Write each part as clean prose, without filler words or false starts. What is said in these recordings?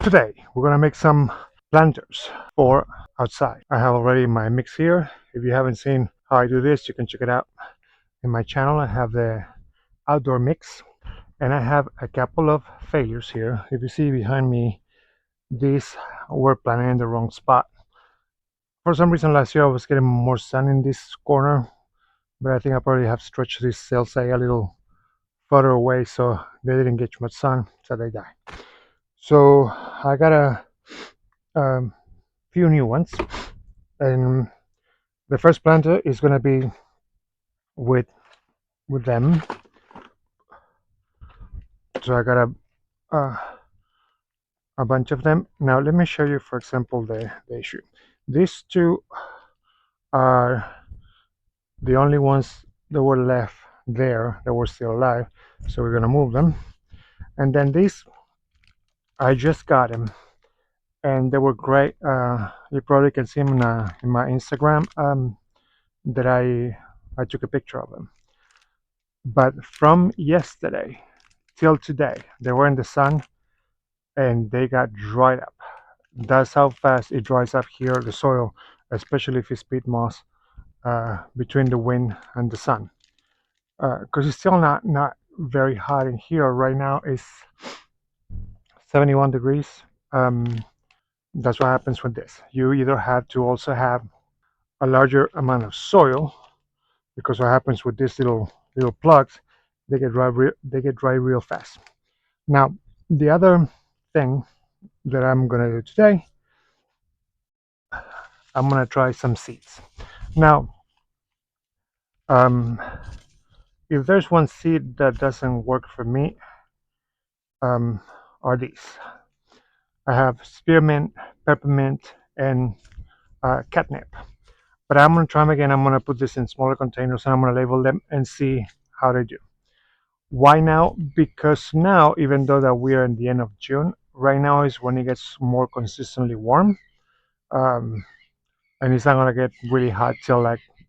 Today we're gonna make some planters for outside. I have already my mix here. If you haven't seen how I do this, you can check it out in my channel. I have the outdoor mix, and I have a couple of failures here. If you see behind me, these were planted in the wrong spot. For some reason last year I was getting more sun in this corner, but I think I probably have stretched these cells a little further away so they didn't get much sun, so they die. So I got a few new ones, and the first planter is going to be with them. So I got a bunch of them. Now let me show you, for example, the issue. These two are the only ones that were left there that were still alive, so we're going to move them. And then these, I just got them, and they were great. You probably can see them in my Instagram, that I took a picture of them. But from yesterday till today, they were in the sun and they got dried up. That's how fast it dries up here, the soil, especially if it's peat moss, between the wind and the sun. Because it's still not very hot in here. Right now it's 71 degrees. That's what happens with this. You either have to also have a larger amount of soil, because what happens with these little plugs, they get dry real fast. Now the other thing that I'm gonna do today, I'm gonna try some seeds. Now if there's one seed that doesn't work for me, are these. I have Spearmint, Peppermint, and Catnip. But I'm gonna try them again. I'm gonna put this in smaller containers and I'm gonna label them and see how they do. Why now? Because now, even though that we are in the end of June, right now is when it gets more consistently warm, and it's not gonna get really hot till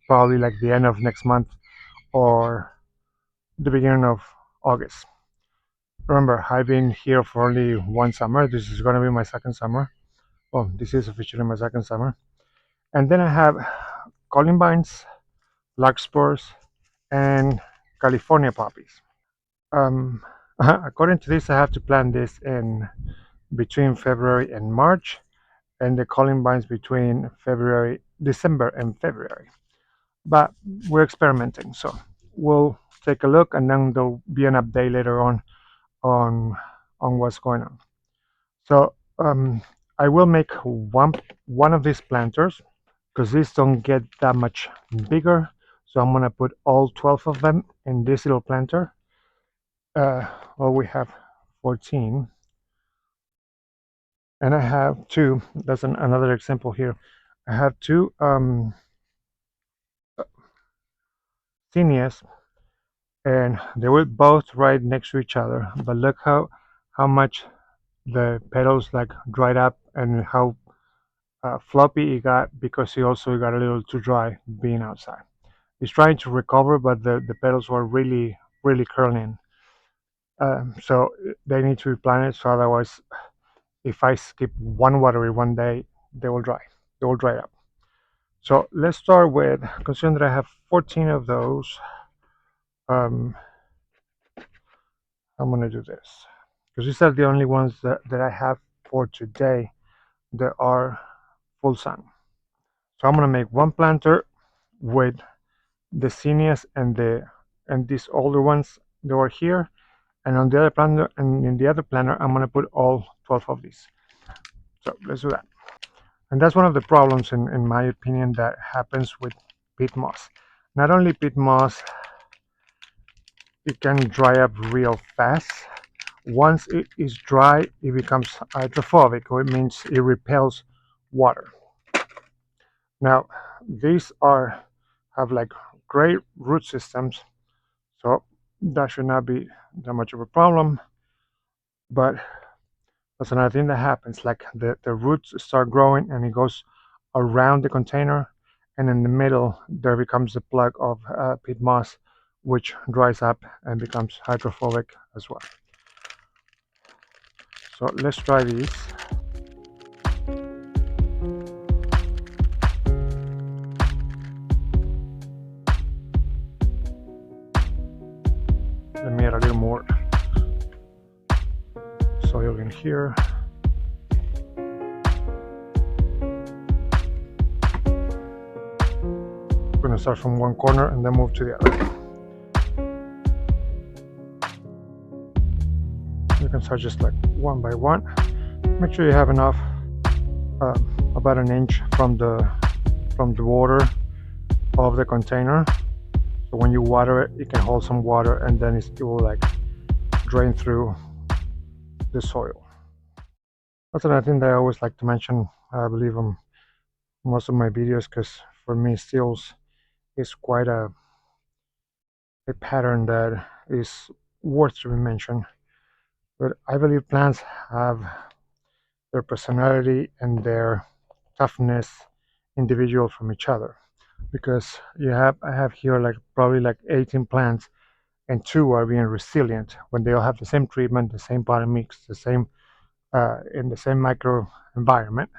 probably the end of next month or the beginning of August. Remember, I've been here for only one summer. This is gonna be my second summer. Well, this is officially my second summer. And then I have columbines, larkspurs, and California poppies. According to this, I have to plant this in between February and March, and the columbines between December and February. But we're experimenting, so we'll take a look, and then there'll be an update later on what's going on. So I will make one of these planters, because these don't get that much bigger. So I'm gonna put all 12 of them in this little planter. Well, we have 14, and I have two. That's another example here. I have two Zinnias, and they were both right next to each other. But look how much the petals dried up, and how floppy it got, because it also got a little too dry being outside. It's trying to recover, but the petals were really curling. So they need to be planted. So otherwise, if I skip one watery one day, they will dry up. So let's start with, considering that I have 14 of those, I'm gonna do this, because these are the only ones that I have for today that are full sun. So I'm gonna make one planter with the Zinnias and these older ones that were here, and on the other planter, and in the other planter, I'm gonna put all 12 of these. So let's do that. And that's one of the problems, in my opinion, that happens with peat moss. Not only peat moss, it can dry up real fast. Once it is dry, it becomes hydrophobic, which means it repels water. Now these have great root systems, so that should not be that much of a problem. But that's another thing that happens, the roots start growing and it goes around the container, and in the middle there becomes a plug of peat moss, which dries up and becomes hydrophobic as well. So let's try these. Let me add a little more soil in here. I'm going to start from one corner and then move to the other. You can start just like one by one. Make sure you have enough, about an inch from the water of the container. So when you water it, it can hold some water, and then it will like drain through the soil. That's another thing that I always like to mention, I believe, on most of my videos, because for me stills is quite a pattern that is worth to be mentioned. But I believe plants have their personality and their toughness individual from each other, because I have here like probably like 18 plants, and 2 are being resilient when they all have the same treatment, the same potting mix, the same in the same micro environment,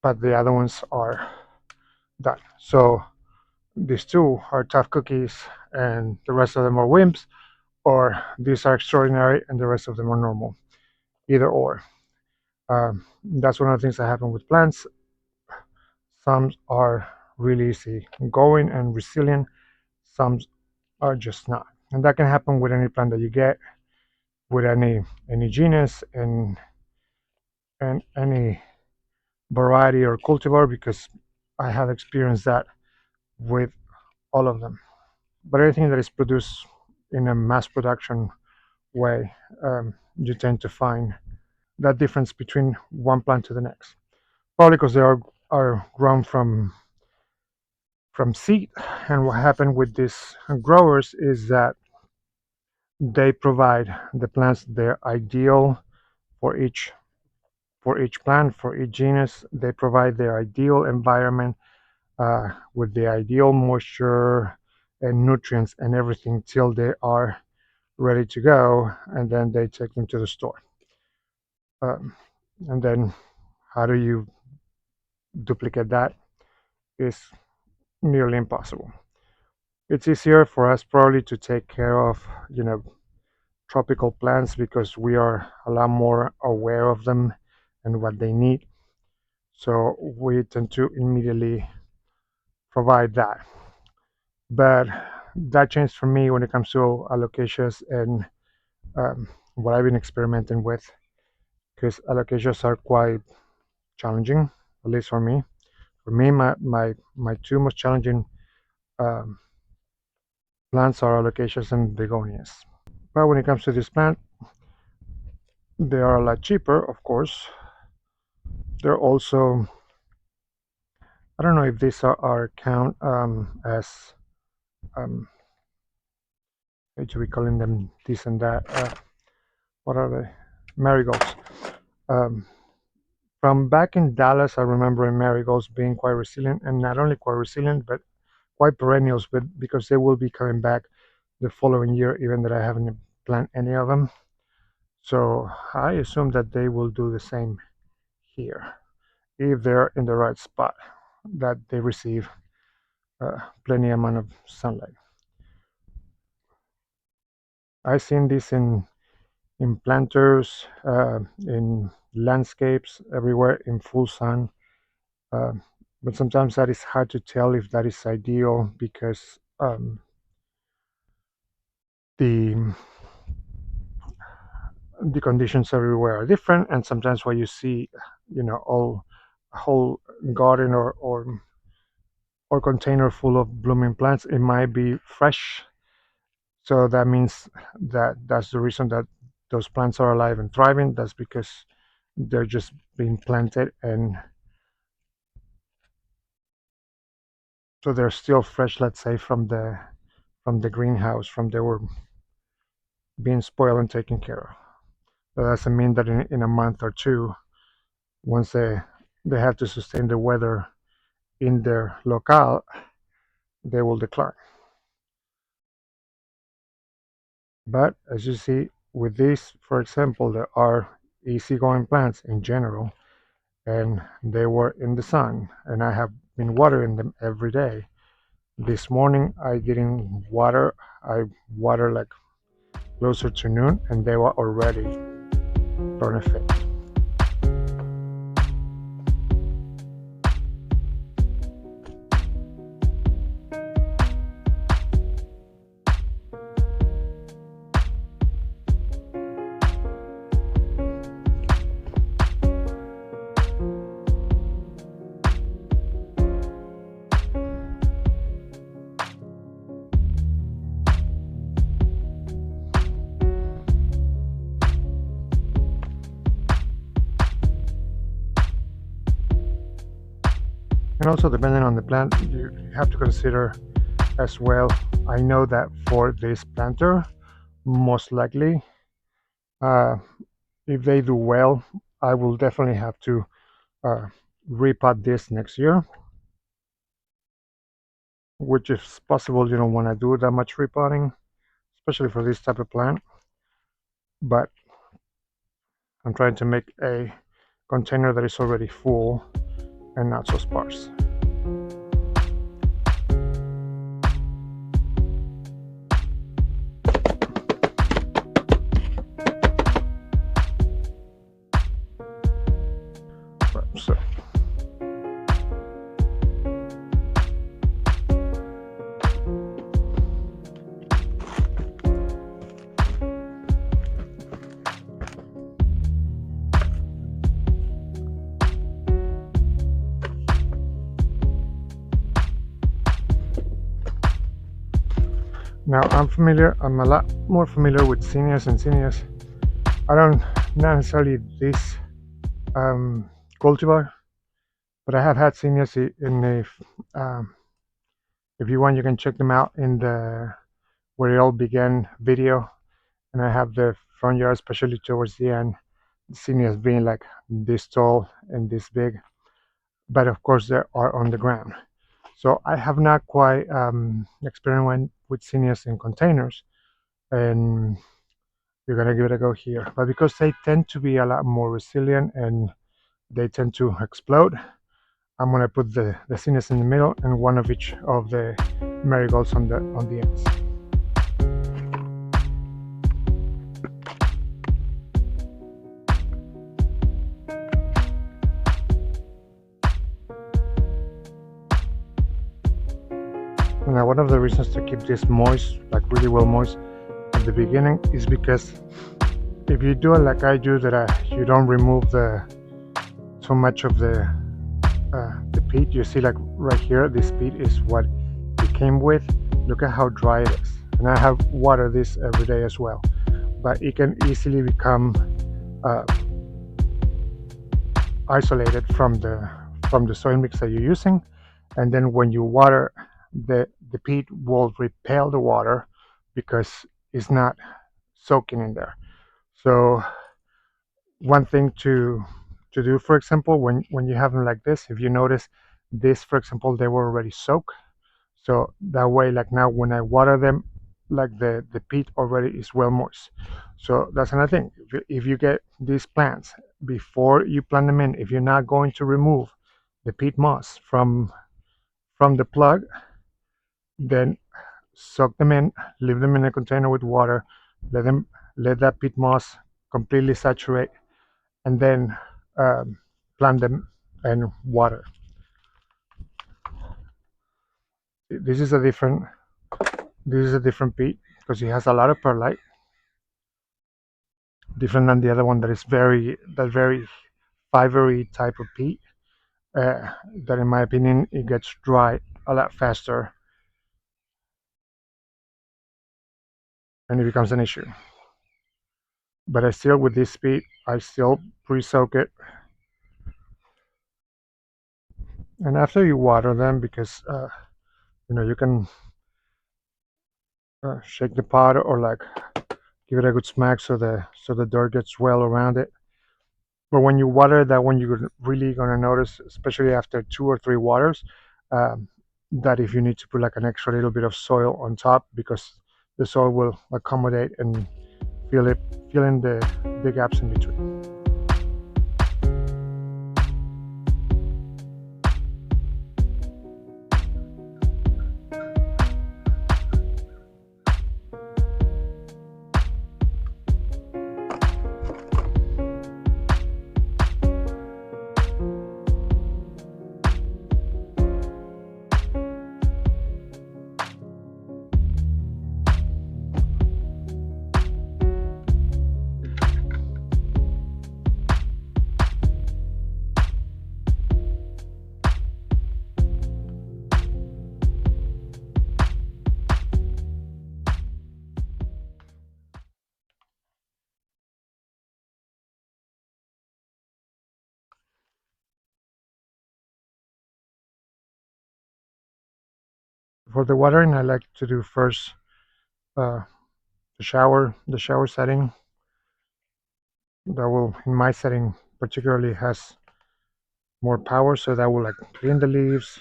but the other ones are done. So these 2 are tough cookies and the rest of them are wimps, or these are extraordinary and the rest of them are normal. Either or. That's one of the things that happen with plants. Some are really easy going and resilient, some are just not. And that can happen with any plant that you get, with any genus and any variety or cultivar, because I have experienced that with all of them. But anything that is produced in a mass production way, you tend to find that difference between one plant to the next. Probably because they are grown from seed. And what happened with these growers is that they provide the plants their ideal for each plant, for each genus. They provide their ideal environment, with the ideal moisture and nutrients and everything, till they are ready to go, and then they take them to the store. And then how do you duplicate that? Is nearly impossible. It's easier for us probably to take care of, tropical plants, because we are a lot more aware of them and what they need. So we tend to immediately provide that. But that changed for me when it comes to alocasias and, what I've been experimenting with, because alocasias are quite challenging, at least for me. For me, my 2 most challenging, um, plants are alocasias and begonias. But when it comes to this plant, they are a lot cheaper, of course. They're also, I don't know if these are count, as, I should be calling them this and that. What are they? Marigolds. Um, from back in Dallas, I remember marigolds being quite resilient, and not only quite resilient, but quite perennials, but because they will be coming back the following year, even that I haven't planted any of them. So I assume that they will do the same here, if they're in the right spot, that they receive, plenty amount of sunlight. I've seen this in planters, in landscapes, everywhere in full sun. Uh, but sometimes that is hard to tell if that is ideal, because, the conditions everywhere are different, and sometimes what you see, all a whole garden or container full of blooming plants, it might be fresh. So that means that's the reason that those plants are alive and thriving. That's because they're just being planted, and so they're still fresh, let's say, from the greenhouse, from they were being spoiled and taken care of. That doesn't mean that in a month or 2, once they have to sustain the weather in their locale, they will decline. But as you see with these, for example, there are easygoing plants in general, and they were in the sun, and I have been watering them every day. This morning I didn't water. I watered like closer to noon, and they were already starting to fade. And also, depending on the plant, you have to consider as well. I know that for this planter, most likely, uh, if they do well, I will definitely have to uh, repot this next year, which is possible. You don't want to do that much repotting, especially for this type of plant. But I'm trying to make a container that is already full and not so sparse. So now I'm a lot more familiar with Zinnias and Zinnias. I don't not necessarily this cultivar, but I have had Zinnias in a if you want, you can check them out in the where it all began video, and I have the front yard, especially towards the end, Zinnias being like this tall and this big, but of course they are on the ground. So I have not quite experimented with Zinnias in containers, and we're gonna give it a go here. But because they tend to be a lot more resilient and they tend to explode, I'm gonna put the Zinnias in the middle and one of each of the marigolds on the ends. Now, one of the reasons to keep this moist, like really well moist at the beginning, is because if you do it like I do, that you don't remove too much of the peat. You see, like right here, this peat is what it came with. Look at how dry it is, and I have watered this every day as well. But it can easily become isolated from the soil mix that you're using, and then when you water, the peat will repel the water because it's not soaking in there. So one thing to do, for example, when you have them like this, if you notice this, for example, they were already soaked, so that way, like now when I water them, like the peat already is well moist. So that's another thing. If you get these plants before you plant them in, if you're not going to remove the peat moss from the plug, then soak them in, leave them in a container with water, let that peat moss completely saturate, and then plant them and water. This is a different peat because it has a lot of perlite, different than the other one that is very fibery type of peat. That in my opinion it gets dry a lot faster and it becomes an issue. But I still, with this peat, I still pre-soak it, and after you water them, because you can shake the pot or like give it a good smack so the dirt gets well around it. But when you water that one, you're really gonna notice, especially after 2 or 3 waters, that if you need to put like an extra little bit of soil on top, because the soil will accommodate and fill in the gaps in between. For the watering, I like to do first uh, the shower setting. That will, in my setting particularly, has more power, so that will like clean the leaves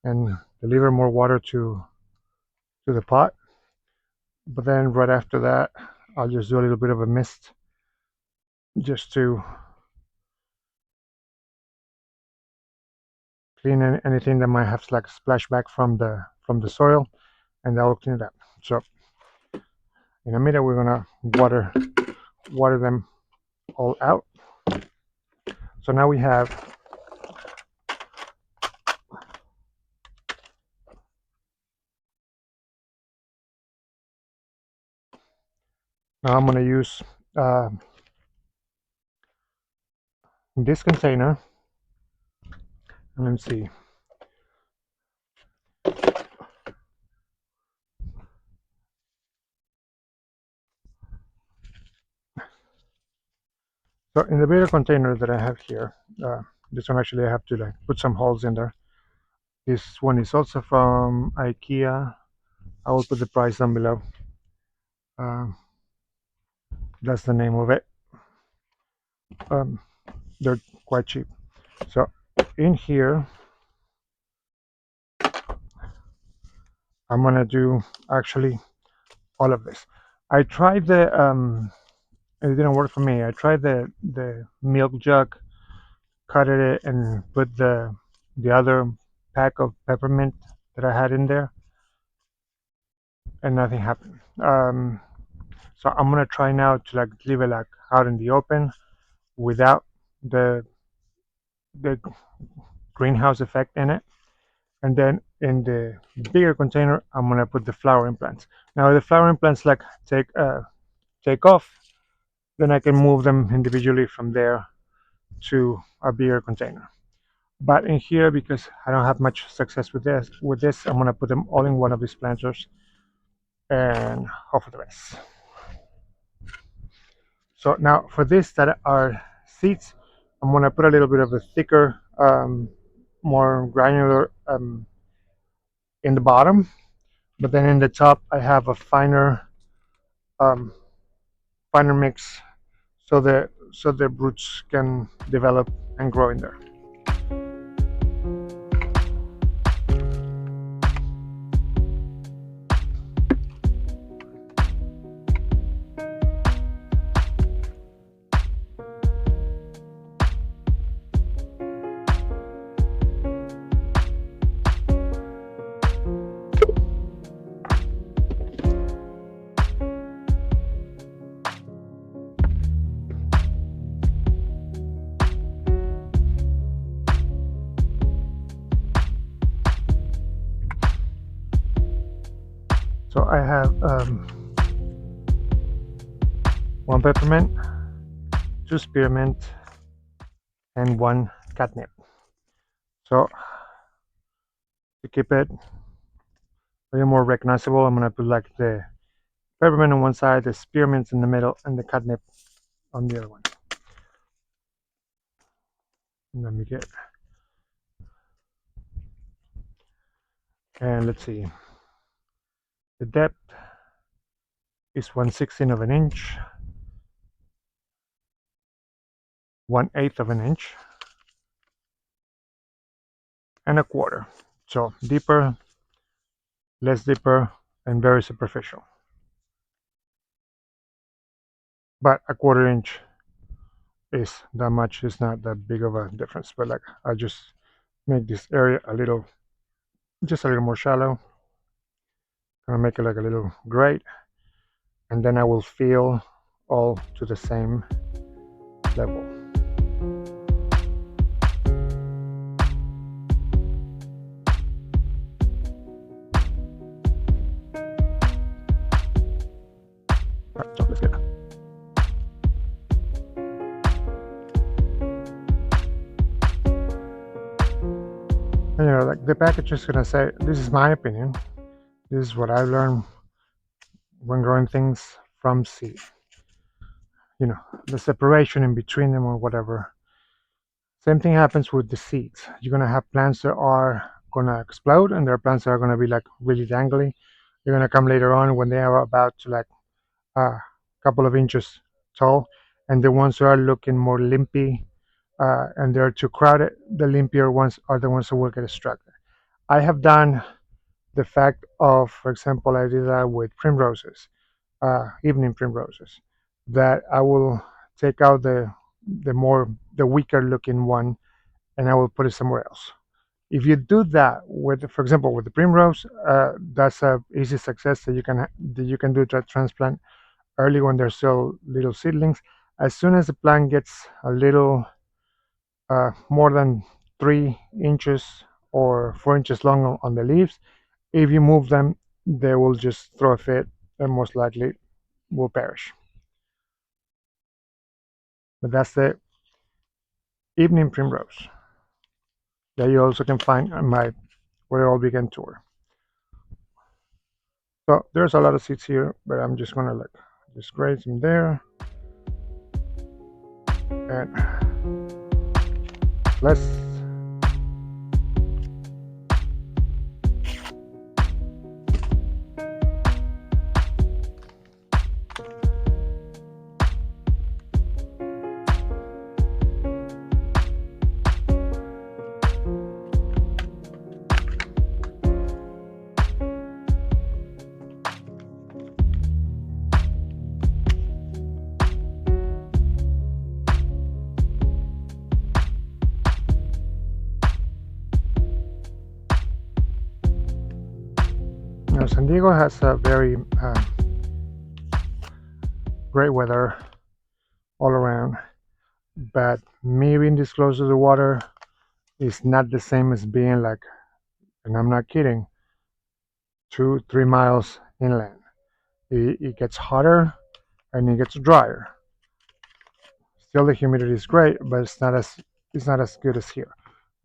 and deliver more water to the pot. But then right after that, I'll just do a little bit of a mist just to clean anything that might have like splash back from the soil, and that will clean it up. So in a minute, we're gonna water them all out. So now we have, now I'm gonna use uh, this container, and let's see. So in the bigger container that I have here, this one actually I have to like put some holes in there. This one is also from IKEA. I will put the price down below. Um, that's the name of it. Um, they're quite cheap. So in here, I'm gonna do actually all of this. I tried it didn't work for me. I tried the milk jug, cut it, and put the other pack of peppermint that I had in there, and nothing happened. So I'm gonna try now to like leave it like out in the open without the the greenhouse effect in it, and then in the bigger container I'm gonna put the flowering plants. Now if the flowering plants like take off, then I can move them individually from there to a bigger container. But in here, because I don't have much success with this, I'm gonna put them all in one of these planters and hope for the best. So now for this that are seeds, I'm gonna put a little bit of a thicker, more granular in the bottom, but then in the top I have a um, finer mix, so the roots can develop and grow in there. So I have one peppermint, two spearmint, and one catnip. So to keep it a little more recognizable, I'm gonna put like the peppermint on one side, the spearmint in the middle, and the catnip on the other one. Let me get, and let's see. The depth is 1/16 of an inch, 1/8 of an inch, and a quarter. So deeper, less deeper, and very superficial. But a quarter inch is that much. It's not that big of a difference. But like I just make this area a little, just a little more shallow. Gonna make it like a little grate, and then I will fill all to the same level. Alright, so let's get it. And, you know, like the package is gonna say, this is my opinion. This is what I learned when growing things from seed. You know, the separation in between them or whatever. Same thing happens with the seeds. You're gonna have plants that are gonna explode, and there are plants that are gonna be like really dangly. They're gonna come later on when they are about to like a couple of inches tall, and the ones that are looking more limpy and they're too crowded, the limpier ones are the ones that will get extracted. I have done the fact of, for example, I did that with primroses, evening primroses, that I will take out the weaker looking one, and I will put it somewhere else. If you do that with, for example, with the primrose, that's a easy success that you can do that transplant early when they're still little seedlings. As soon as the plant gets a little more than 3 inches or 4 inches long on the leaves, if you move them, they will just throw a fit and most likely will perish. But that's the evening primrose that you also can find on my Where It All Began tour. So there's a lot of seeds here, but I'm just gonna like just graze them there, and let's now San Diego has a very great weather all around, but me being this close to the water is not the same as being like, and I'm not kidding, 2-3 miles inland. It gets hotter and it gets drier. Still, the humidity is great, but it's not as good as here.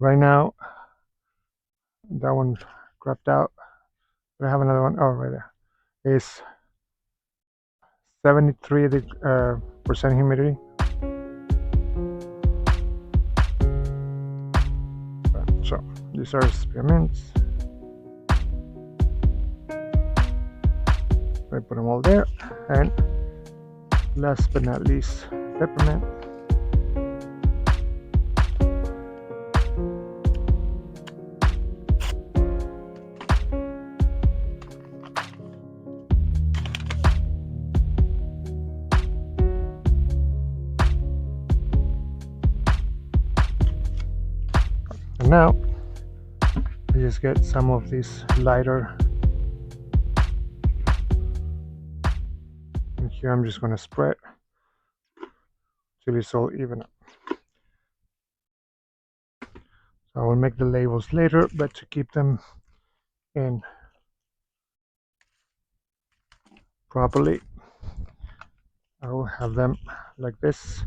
Right now, that one cropped out. I have another one. Oh, right there. It's 73% humidity. So these are spearmints. I put them all there, and last but not least, peppermint. And now I just get some of this lighter, and here I'm just going to spread till it's all even up. So I will make the labels later, but to keep them in properly, I will have them like this.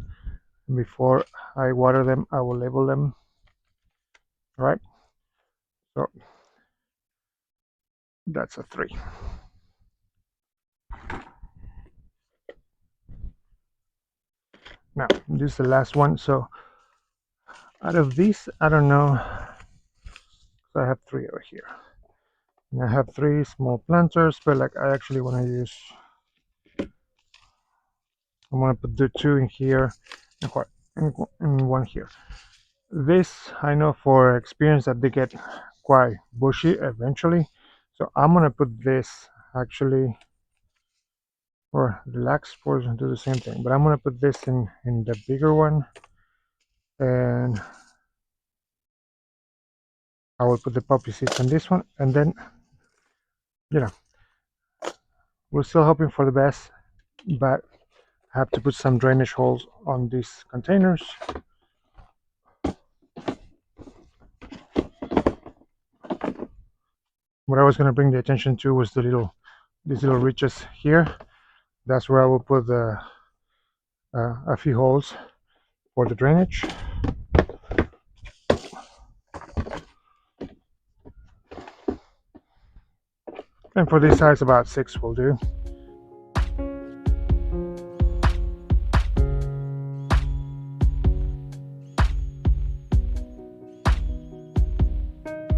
And before I water them, I will label them. All right, so that's a 3. Now this is the last one. So out of these, I don't know, so I have 3 over here, and I have 3 small planters, but like I actually want to use, I want to put the 2 in here and 1 here. This I know for experience that they get quite bushy eventually, so I'm gonna put this actually, or the Larkspurs do the same thing, but I'm gonna put this in the bigger one, and I will put the poppy seeds in this one, and then, you know, we're still hoping for the best, but I have to put some drainage holes on these containers. What I was going to bring the attention to was these little ridges here. That's where I will put a few holes for the drainage. And for this size, about 6 will do.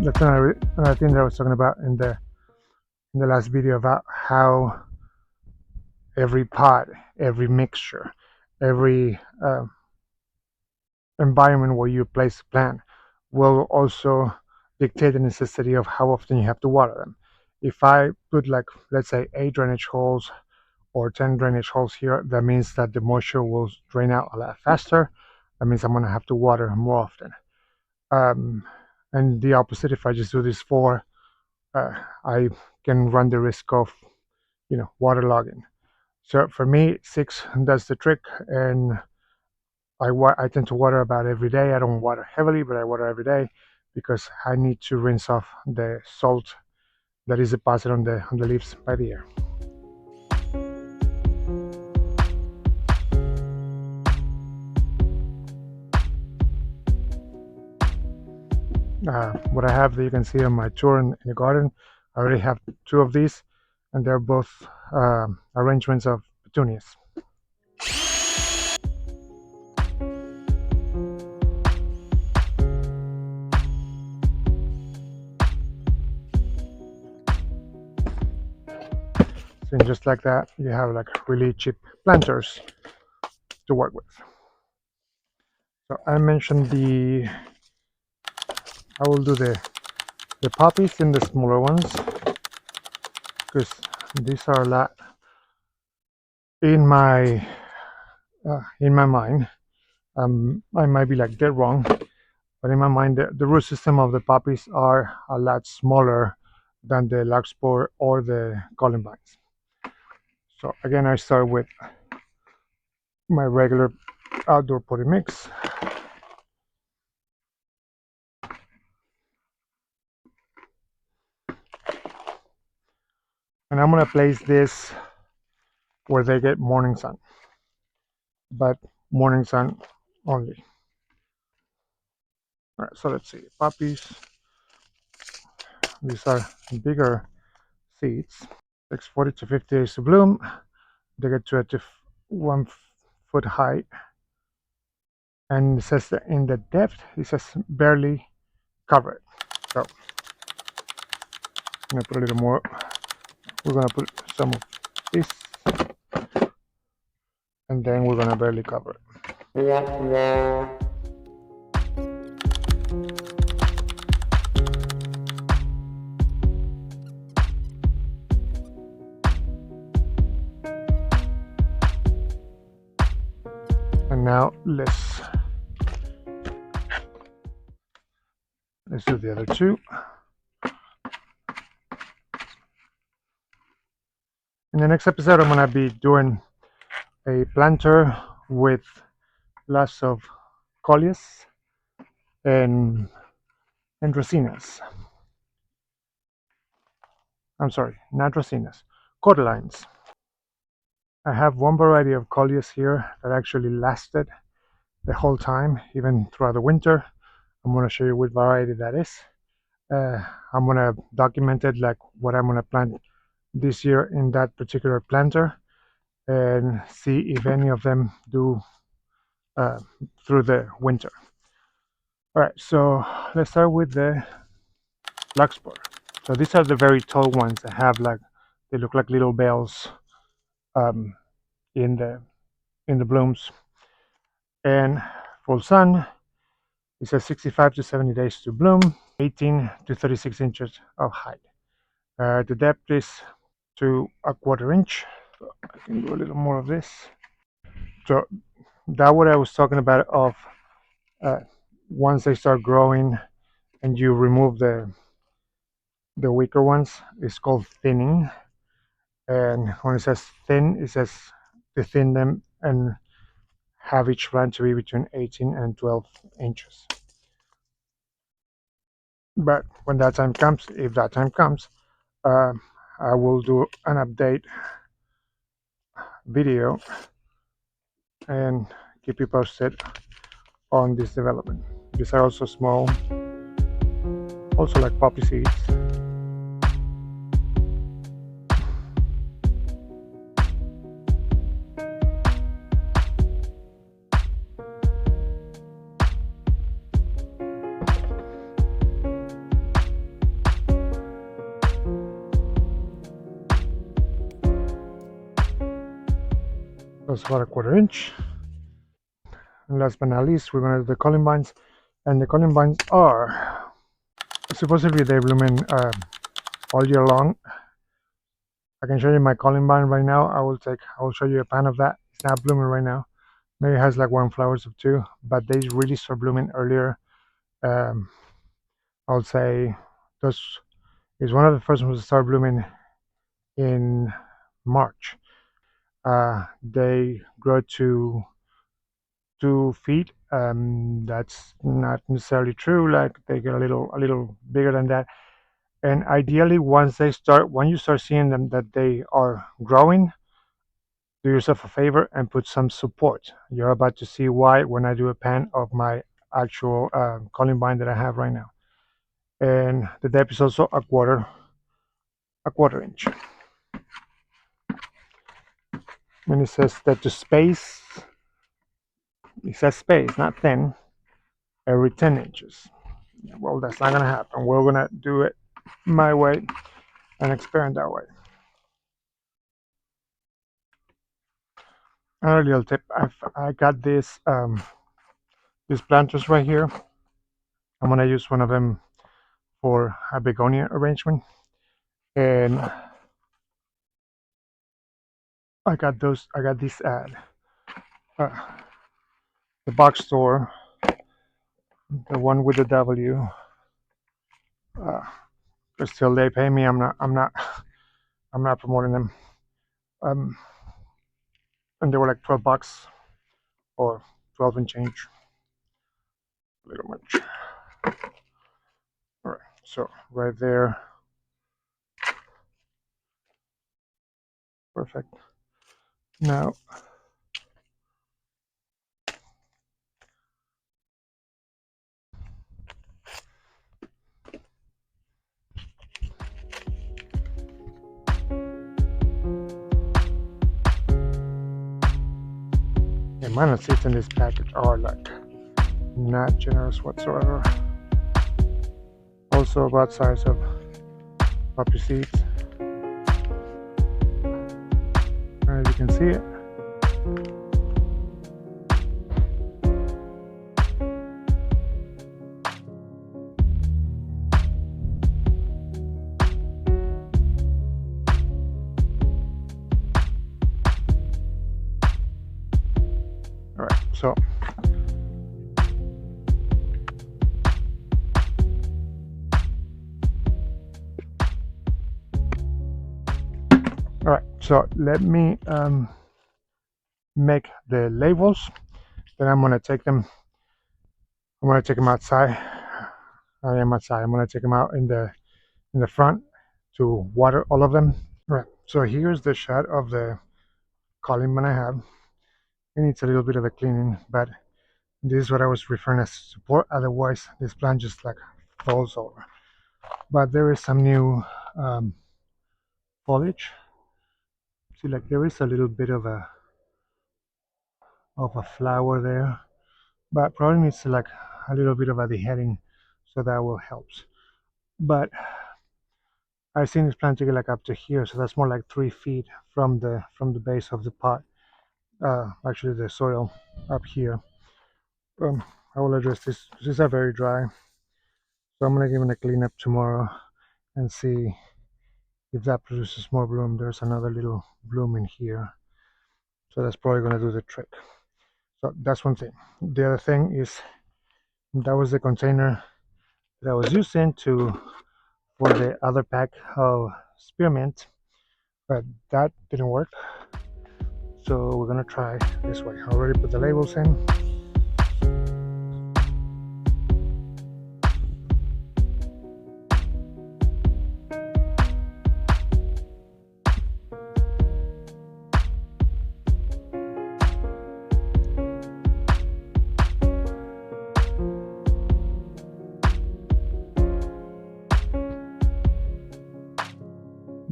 That's another thing that I was talking about in the last video, about how every pot, every mixture, every environment where you place a plant will also dictate the necessity of how often you have to water them. If I put, like, let's say 8 drainage holes or 10 drainage holes here, that means that the moisture will drain out a lot faster. That means I'm going to have to water more often. And the opposite, if I just do this 4, I can run the risk of, waterlogging. So for me, 6 does the trick, and I tend to water about every day. I don't water heavily, but I water every day because I need to rinse off the salt that is deposited on the leaves by the air. What I have that you can see on my tour in the garden, I already have 2 of these, and they're both arrangements of petunias. So just like that, you have like really cheap planters to work with. So I mentioned I will do the poppies in the smaller ones, because these are a lot in my mind. I might be like dead wrong, but in my mind, the root system of the poppies are a lot smaller than the Larkspur or the columbines. So again, I start with my regular outdoor potting mix. And I'm going to place this where they get morning sun, but morning sun only. All right, so let's see, poppies. These are bigger seeds. Takes 40 to 50 days to bloom. They get to 1 foot height, and it says that in the depth, it says barely covered. So I'm gonna put a little more. We're gonna put some of this, and then we're gonna barely cover it. And now let's do the other 2. In the next episode, I'm gonna be doing a planter with lots of coleus and Zinnias. I'm sorry, not Zinnias, cordyline. I have one variety of coleus here that actually lasted the whole time, even throughout the winter. I'm going to show you what variety that is. I'm going to document it, like what I'm going to plant this year in that particular planter, and see if any of them do through the winter. All right, so let's start with the Larkspur. So these are the very tall ones that have, like, they look like little bells in the blooms. And full sun, it says 65 to 70 days to bloom, 18 to 36 inches of height. The depth is to 1/4 inch. So I can do a little more of this. So that's what I was talking about of once they start growing and you remove the weaker ones, it's called thinning. And when it says thin, it says to thin them and have each plant to be between 18 and 12 inches. But when that time comes, if that time comes, I will do an update video and keep you posted on this development. These are also small, also like poppy seeds. That's about a 1/4 inch. And last but not least, we're going to do the columbines. And the columbines are supposedly they bloom in all year long. I can show you my columbine right now. I will show you a pan of that. It's not blooming right now. Maybe it has like one flowers of two, but they really start blooming earlier. Um, I would say this is one of the first ones to start blooming in March. They grow to 2 feet. That's not necessarily true. Like they get a little bigger than that. And ideally, when you start seeing them that they are growing, do yourself a favor and put some support. You're about to see why when I do a pan of my actual columbine that I have right now. And the depth is also a 1/4 inch. And it says that it says space, not thin, every 10 inches. Well, that's not gonna happen. We're gonna do it my way and experiment that way. Another little tip: I got these planters right here. I'm gonna use one of them for a begonia arrangement, and I got those. I got these at uh, the box store, the one with the W. Uh, but still, they pay me. I'm not promoting them. Um, and they were like $12 or 12 and change. A little much. All right. So right there, perfect. Now the amount of seeds in this package are like not generous whatsoever. Also about size of poppy seeds. As you can see it. All right, so all right, so let me make the labels. Then I'm gonna take them. I'm gonna take them outside. I am outside. I'm gonna take them out in the front to water all of them. All right. So here's the shot of the columbine I have. It needs a little bit of a cleaning, but this is what I was referring as support. Otherwise, this plant just like falls over. But there is some new foliage. See, like there is a little bit of a flower there, but probably needs like a little bit of a deheading, so that will help. But I've seen this plant to get like up to here, so that's more like 3 feet from the base of the pot. Actually, the soil up here. I will address this. These are very dry, so I'm gonna give it a clean up tomorrow and see if that produces more bloom. There's another little bloom in here, so that's probably gonna do the trick. So that's one thing. The other thing is that was the container that I was using for the other pack of spearmint, but that didn't work. So we're gonna try this way. I already put the labels in.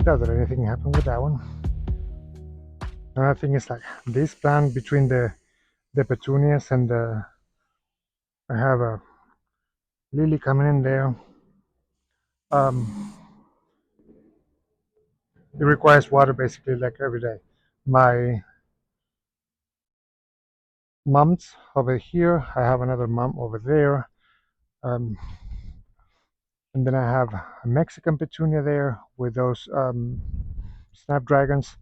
Doesn't anything happen with that one? Another thing is like this plant between the petunias and the I have a lily coming in there. Um, it requires water basically like every day. My mums over here. I have another mum over there. Um, and then I have a Mexican petunia there with those snapdragons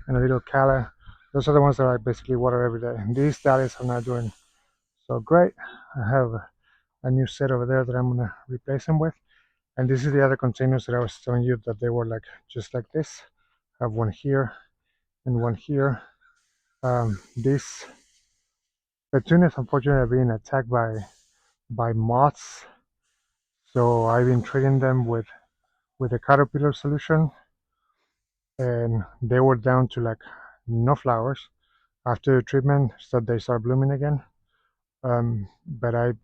and a little calla. Those are the ones that I basically water every day. And these dahlias are not doing so great. I have a new set over there that I'm gonna replace them with. And this is the other containers that I was telling you that they were like just like this. I have one here and one here. These petunias unfortunately are being attacked by moths, so I've been treating them with a caterpillar solution, and they were down to like no flowers. After the treatment, so they start blooming again. But I'm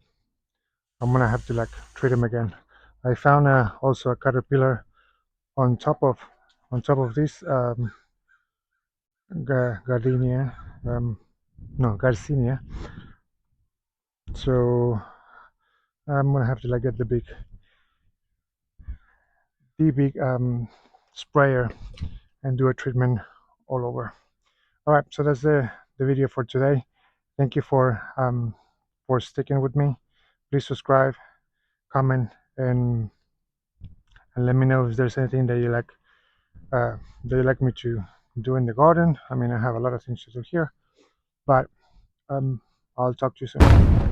gonna have to like treat them again. I found also a caterpillar on top of this gardenia, no garcinia. So I'm gonna have to like get the big sprayer and do a treatment all over. All right, so that's the video for today. Thank you for sticking with me. Please subscribe, comment, and let me know if there's anything that you like me to do in the garden. I mean, I have a lot of things to do here, but I'll talk to you soon.